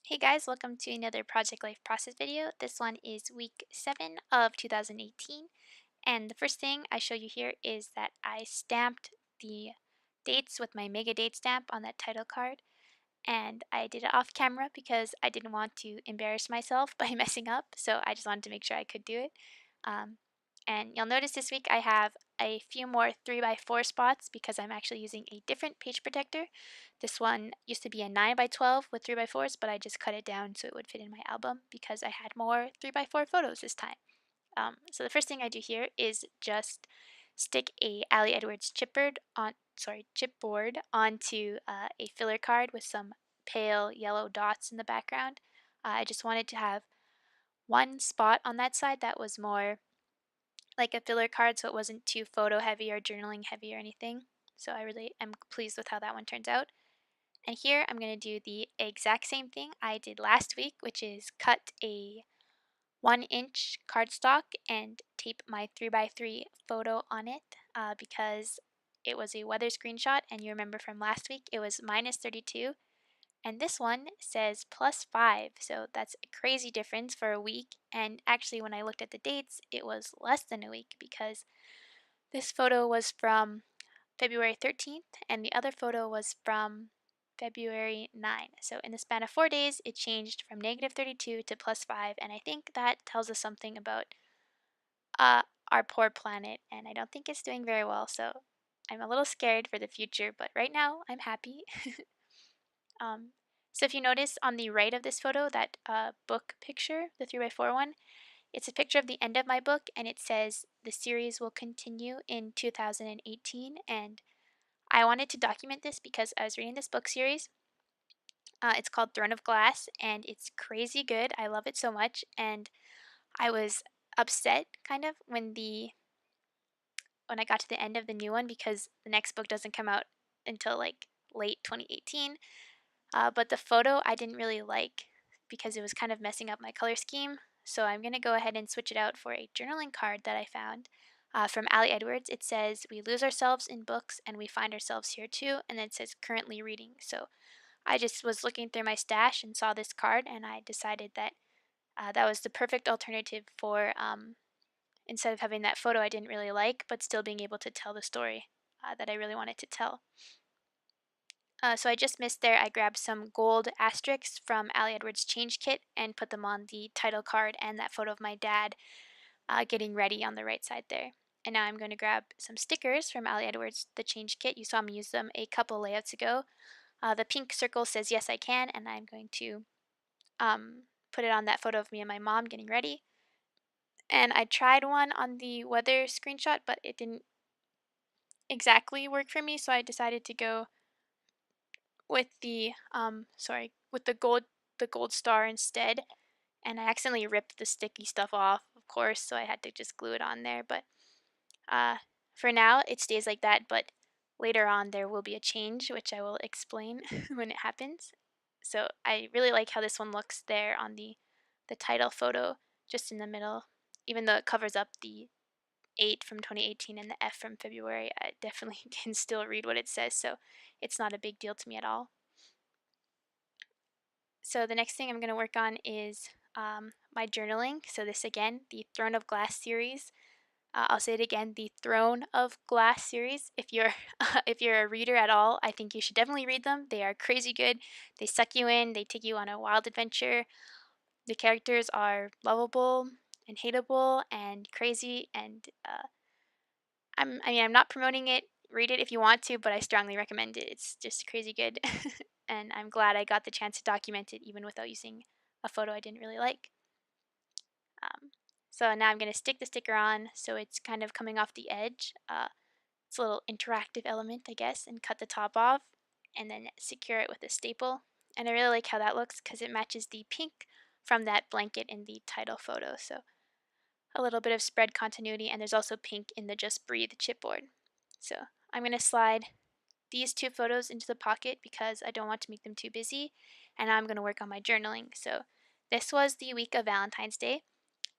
Hey guys, welcome to another Project Life Process video. This one is week 7 of 2018. And the first thing I show you here is that I stamped the dates with my mega date stamp on that title card. And I did it off camera because I didn't want to embarrass myself by messing up. So I just wanted to make sure I could do it. Um, and you'll notice this week I have a few more 3x4 spots because I'm actually using a different page protector. This one used to be a 9x12 with 3x4s, but I just cut it down so it would fit in my album because I had more 3x4 photos this time. So the first thing I do here is just stick a Ali Edwards chipboard onto a filler card with some pale yellow dots in the background. I just wanted to have one spot on that side that was more like a filler card so it wasn't too photo heavy or journaling heavy or anything. So I really am pleased with how that one turns out. And here I'm going to do the exact same thing I did last week, which is cut a 1-inch cardstock and tape my 3x3 photo on it because it was a weather screenshot. And you remember from last week, it was -32. And this one says +5. So that's a crazy difference for a week. And actually, when I looked at the dates, it was less than a week because this photo was from February 13th, and the other photo was from February 9. So in the span of 4 days, it changed from -32 to +5, and I think that tells us something about uh, our poor planet, and I don't think it's doing very well. So I'm a little scared for the future, but right now I'm happy. um, so if you notice on the right of this photo, that book picture, the 3x4 one, it's a picture of the end of my book, and it says the series will continue in 2018, and I wanted to document this because I was reading this book series. It's called Throne of Glass, and it's crazy good. I love it so much, and I was upset kind of when I got to the end of the new one because the next book doesn't come out until like late 2018. But the photo I didn't really like because it was kind of messing up my color scheme. So I'm gonna go ahead and switch it out for a journaling card that I found from Ali Edwards. It says, "We lose ourselves in books and we find ourselves here too." And then it says, "Currently reading." So I just was looking through my stash and saw this card, and I decided that that was the perfect alternative for instead of having that photo I didn't really like, but still being able to tell the story that I really wanted to tell. So I just missed there. I grabbed some gold asterisks from Ali Edwards' change kit and put them on the title card and that photo of my dad getting ready on the right side there. And now I'm going to grab some stickers from Ali Edwards, the change kit. You saw me use them a couple layouts ago. The pink circle says yes I can, and I'm going to put it on that photo of me and my mom getting ready. And I tried one on the weather screenshot, but it didn't exactly work for me, so I decided to go with the gold star instead. And I accidentally ripped the sticky stuff off, of course, so I had to just glue it on there. But uh, for now, it stays like that. But later on, there will be a change, which I will explain when it happens. So I really like how this one looks there on the title photo, just in the middle. Even though it covers up the 8 from 2018 and the F from February, I definitely can still read what it says. So it's not a big deal to me at all. So the next thing I'm going to work on is my journaling. So this again, the Throne of Glass series. I'll say it again, the Throne of Glass series. If you're if you're a reader at all, I think you should definitely read them. They are crazy good. They suck you in. They take you on a wild adventure. The characters are lovable and hateable and crazy. And I'm not promoting it. Read it if you want to, but I strongly recommend it. It's just crazy good. And I'm glad I got the chance to document it even without using a photo I didn't really like. Um, so now I'm going to stick the sticker on so it's kind of coming off the edge. It's a little interactive element, I guess, and cut the top off and then secure it with a staple. And I really like how that looks because it matches the pink from that blanket in the title photo. So a little bit of spread continuity, and there's also pink in the Just Breathe chipboard. So I'm going to slide these two photos into the pocket because I don't want to make them too busy, and I'm going to work on my journaling. So this was the week of Valentine's Day,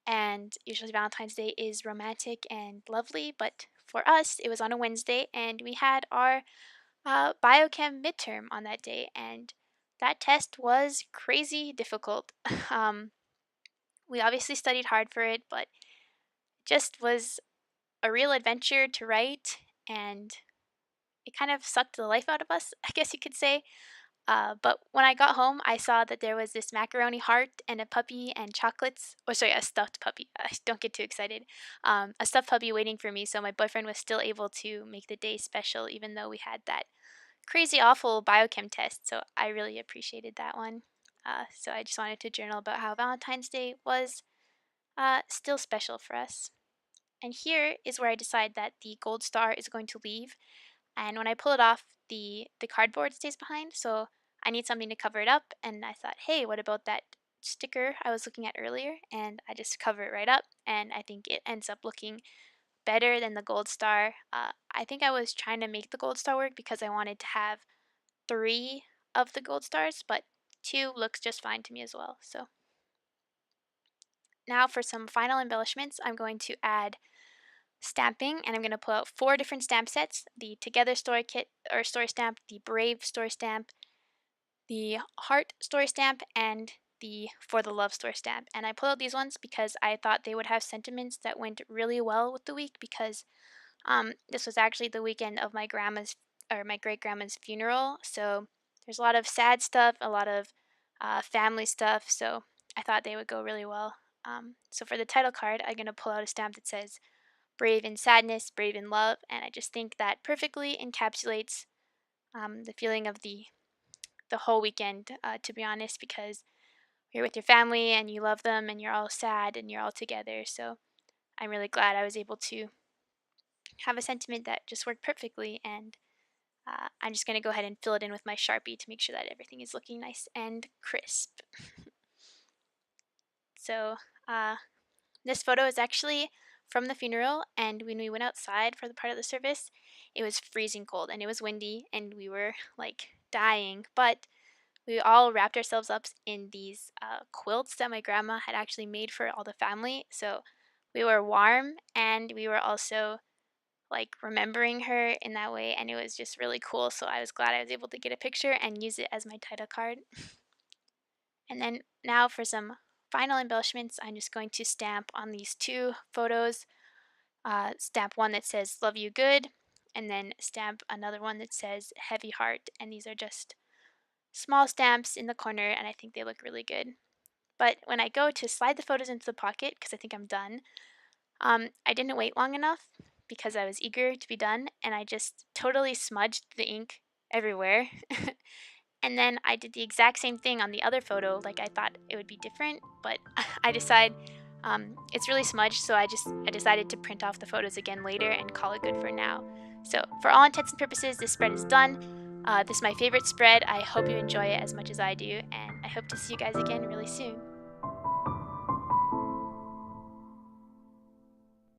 and usually Valentine's Day is romantic and lovely, but for us it was on a Wednesday, and we had our biochem midterm on that day, and That test was crazy difficult. Um, we obviously studied hard for it, but just was a real adventure to write, and it kind of sucked the life out of us, I guess you could say. But when I got home, I saw that there was this macaroni heart and a puppy and chocolates. Or sorry, a stuffed puppy. Don't get too excited. A stuffed puppy waiting for me, so my boyfriend was still able to make the day special, even though we had that crazy, awful biochem test. So I really appreciated that one. So I just wanted to journal about how Valentine's Day was still special for us. And here is where I decide that the gold star is going to leave, and when I pull it off, the cardboard stays behind, so I need something to cover it up, and I thought, "Hey, what about that sticker I was looking at earlier?" And I just cover it right up, and I think it ends up looking better than the gold star. I think I was trying to make the gold star work because I wanted to have 3 of the gold stars, but 2 looks just fine to me as well. So now for some final embellishments, I'm going to add stamping, and I'm going to pull out 4 different stamp sets: the Together Story Kit or Story Stamp, the Brave Story Stamp, the Heart Story Stamp, and the For the Love Story Stamp. And I pulled out these ones because I thought they would have sentiments that went really well with the week, because this was actually the weekend of my grandma's or my great grandma's funeral. So there's a lot of sad stuff, a lot of family stuff. So I thought they would go really well. So for the title card, I'm going to pull out a stamp that says brave in sadness, brave in love, and I just think that perfectly encapsulates the feeling of the whole weekend. To be honest, because you're with your family and you love them, and you're all sad and you're all together. So I'm really glad I was able to have a sentiment that just worked perfectly, and I'm just going to go ahead and fill it in with my Sharpie to make sure that everything is looking nice and crisp. So uh, this photo is actually from the funeral, and when we went outside for the part of the service, it was freezing cold and it was windy, and we were like dying. But we all wrapped ourselves up in these quilts that my grandma had actually made for all the family. So we were warm, and we were also like remembering her in that way, and it was just really cool. So I was glad I was able to get a picture and use it as my title card. And then now for some final embellishments, I'm just going to stamp on these 2 photos. Stamp one that says "Love You Good," and then stamp another one that says "Heavy Heart." And these are just small stamps in the corner, and I think they look really good. But when I go to slide the photos into the pocket, because I think I'm done, I didn't wait long enough because I was eager to be done, and I just totally smudged the ink everywhere. And then I did the exact same thing on the other photo. Like, I thought it would be different, but I decide it's really smudged, so I decided to print off the photos again later and call it good for now. So for all intents and purposes, this spread is done. This is my favorite spread. I hope you enjoy it as much as I do, and I hope to see you guys again really soon.